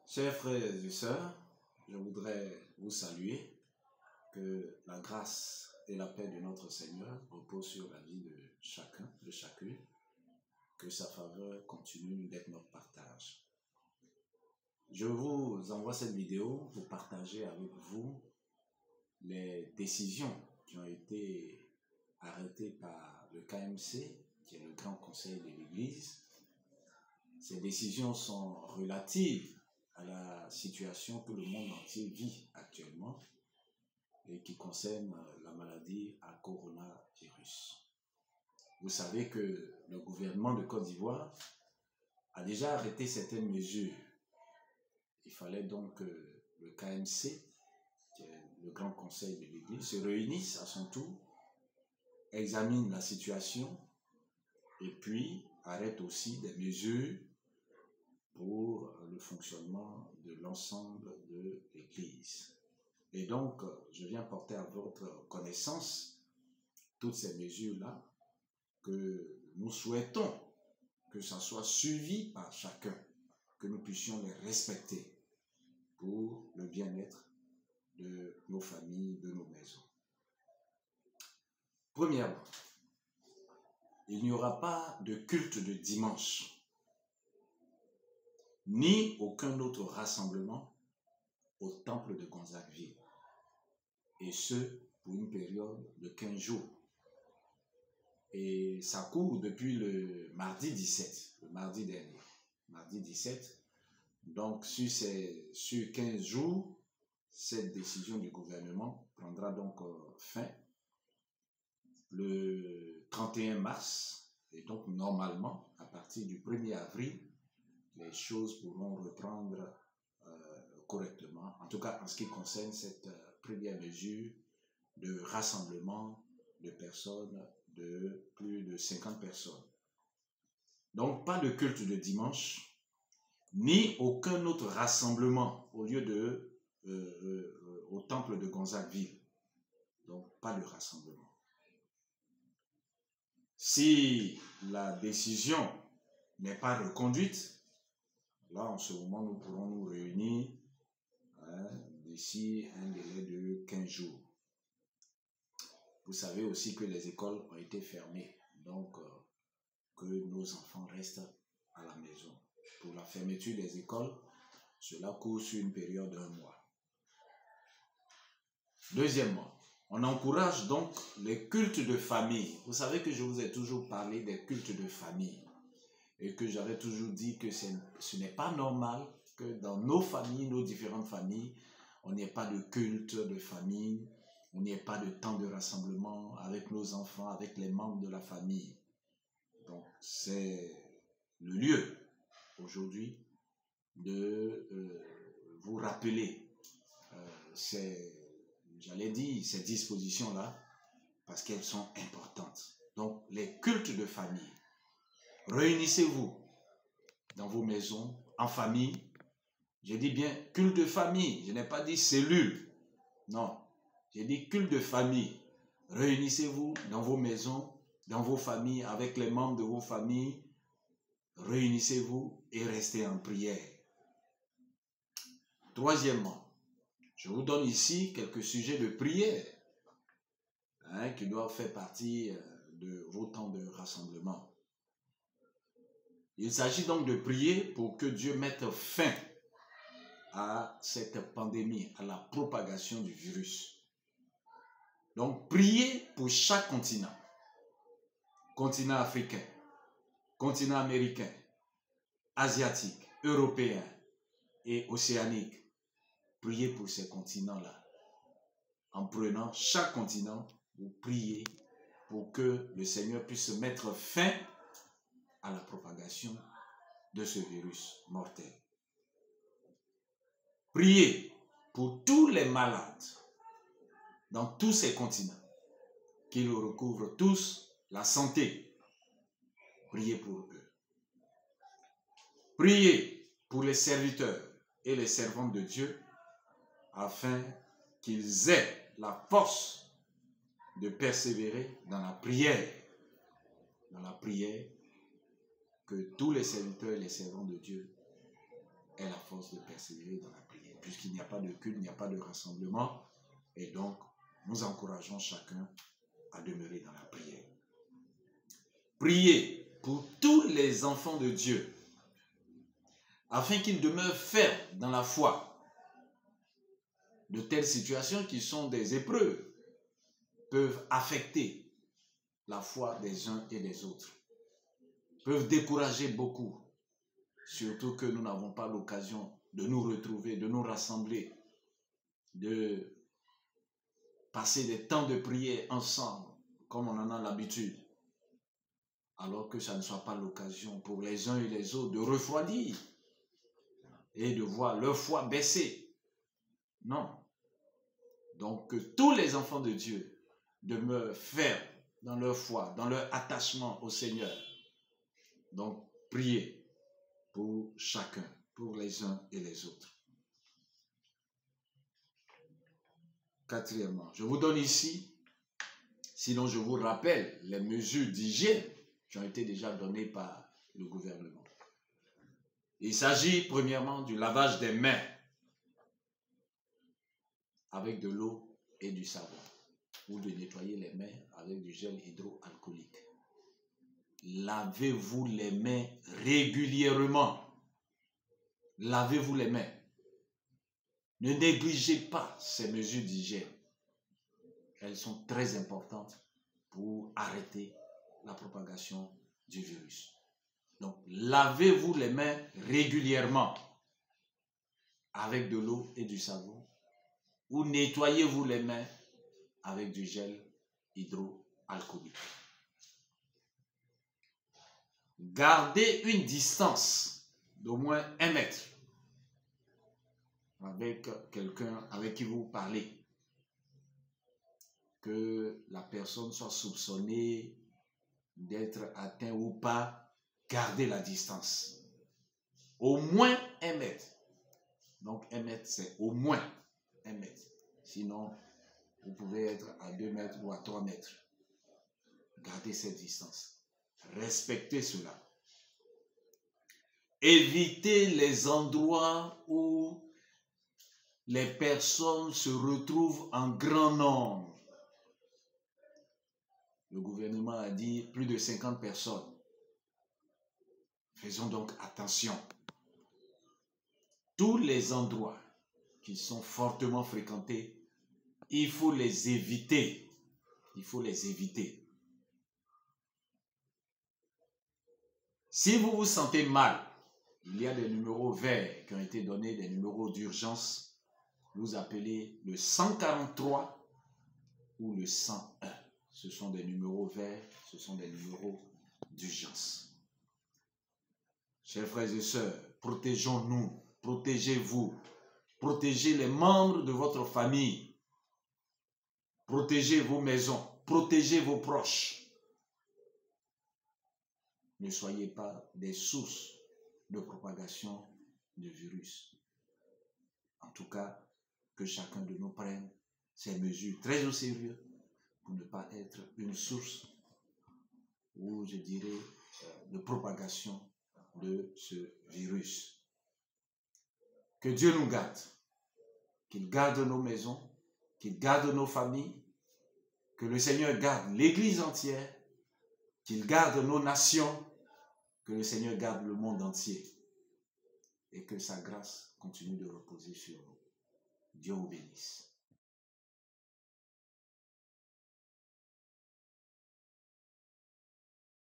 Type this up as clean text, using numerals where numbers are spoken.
Chers frères et sœurs, je voudrais vous saluer, que la grâce et la paix de notre Seigneur reposent sur la vie de chacun, de chacune, que sa faveur continue d'être notre partage. Je vous envoie cette vidéo pour partager avec vous les décisions qui ont été arrêtées par le KMC, qui est le Grand Conseil de l'Église. Ces décisions sont relatives à la situation que le monde entier vit actuellement et qui concerne la maladie à coronavirus. Vous savez que le gouvernement de Côte d'Ivoire a déjà arrêté certaines mesures. Il fallait donc que le KMC, qui est le Grand Conseil de l'Église, se réunisse à son tour, examine la situation et puis arrête aussi des mesures pour le fonctionnement de l'ensemble de l'Église. Et donc, je viens porter à votre connaissance toutes ces mesures-là que nous souhaitons que ça soit suivi par chacun, que nous puissions les respecter pour le bien-être de nos familles, de nos maisons. Premièrement, il n'y aura pas de culte de dimanche, ni aucun autre rassemblement au temple de Gonzagueville, et ce pour une période de 15 jours. Et ça court depuis le mardi 17, le mardi dernier, mardi 17. Donc sur 15 jours, cette décision du gouvernement prendra donc fin le 31 mars. Et donc normalement, à partir du 1er avril, les choses pourront reprendre correctement, en tout cas en ce qui concerne cette première mesure de rassemblement de personnes, de plus de 50 personnes. Donc pas de culte de dimanche, ni aucun autre rassemblement au lieu de au temple de Gonzagueville. Donc pas de rassemblement. Si la décision n'est pas reconduite, là en ce moment nous pourrons nous réunir d'ici un délai de 15 jours. Vous savez aussi que les écoles ont été fermées, donc que nos enfants restent à la maison. Pour la fermeture des écoles, cela court sur une période d'1 mois. Deuxièmement, on encourage donc les cultes de famille. Vous savez que je vous ai toujours parlé des cultes de famille et que j'avais toujours dit que ce n'est pas normal que dans nos familles, nos différentes familles, on n'ait pas de culte de famille, on n'ait pas de temps de rassemblement avec nos enfants, avec les membres de la famille. Donc, c'est le lieu aujourd'hui de vous rappeler j'allais dire ces dispositions-là parce qu'elles sont importantes. Donc, les cultes de famille. Réunissez-vous dans vos maisons, en famille. J'ai dit bien culte de famille, je n'ai pas dit cellule. Non, j'ai dit culte de famille. Réunissez-vous dans vos maisons, dans vos familles, avec les membres de vos familles. Réunissez-vous et restez en prière. Troisièmement, je vous donne ici quelques sujets de prière qui doivent faire partie de vos temps de rassemblement. Il s'agit donc de prier pour que Dieu mette fin à cette pandémie, à la propagation du virus. Donc, priez pour chaque continent. Continent africain, continent américain, asiatique, européen et océanique. Priez pour ces continents-là. En prenant chaque continent, vous priez pour que le Seigneur puisse mettre fin à la propagation de ce virus mortel. Priez pour tous les malades dans tous ces continents, qu'ils recouvrent tous la santé. Priez pour eux. Priez pour les serviteurs et les servantes de Dieu afin qu'ils aient la force de persévérer dans la prière. Dans la prière, que tous les serviteurs et les servants de Dieu est la force de persévérer dans la prière. Puisqu'il n'y a pas de culte, il n'y a pas de rassemblement. Et donc, nous encourageons chacun à demeurer dans la prière. Priez pour tous les enfants de Dieu, afin qu'ils demeurent fermes dans la foi. De telles situations qui sont des épreuves peuvent affecter la foi des uns et des autres, peuvent décourager beaucoup, surtout que nous n'avons pas l'occasion de nous retrouver, de nous rassembler, de passer des temps de prière ensemble, comme on en a l'habitude, alors que ça ne soit pas l'occasion pour les uns et les autres de refroidir et de voir leur foi baisser. Non. Donc que tous les enfants de Dieu demeurent fermes dans leur foi, dans leur attachement au Seigneur. Donc priez pour chacun, pour les uns et les autres. Quatrièmement, je vous donne ici, sinon je vous rappelle les mesures d'hygiène qui ont été déjà données par le gouvernement. Il s'agit premièrement du lavage des mains avec de l'eau et du savon, ou de nettoyer les mains avec du gel hydroalcoolique. Lavez-vous les mains régulièrement. Lavez-vous les mains. Ne négligez pas ces mesures d'hygiène. Elles sont très importantes pour arrêter la propagation du virus. Donc, lavez-vous les mains régulièrement avec de l'eau et du savon, ou nettoyez-vous les mains avec du gel hydroalcoolique. Gardez une distance d'au moins 1 mètre avec quelqu'un avec qui vous parlez. Que la personne soit soupçonnée d'être atteinte ou pas, gardez la distance. Au moins 1 mètre. Donc 1 mètre, c'est au moins 1 mètre. Sinon, vous pouvez être à 2 mètres ou à 3 mètres. Gardez cette distance. Respectez cela. Évitez les endroits où les personnes se retrouvent en grand nombre. Le gouvernement a dit plus de 50 personnes. Faisons donc attention. Tous les endroits qui sont fortement fréquentés, il faut les éviter. Il faut les éviter. Si vous vous sentez mal, il y a des numéros verts qui ont été donnés, des numéros d'urgence. Vous appelez le 143 ou le 101. Ce sont des numéros verts, ce sont des numéros d'urgence. Chers frères et sœurs, protégeons-nous, protégez-vous, protégez les membres de votre famille, protégez vos maisons, protégez vos proches. Ne soyez pas des sources de propagation du virus. En tout cas, que chacun de nous prenne ces mesures très au sérieux pour ne pas être une source, ou je dirais, de propagation de ce virus. Que Dieu nous garde, qu'il garde nos maisons, qu'il garde nos familles, que le Seigneur garde l'Église entière, qu'il garde nos nations, que le Seigneur garde le monde entier et que sa grâce continue de reposer sur nous. Dieu vous bénisse.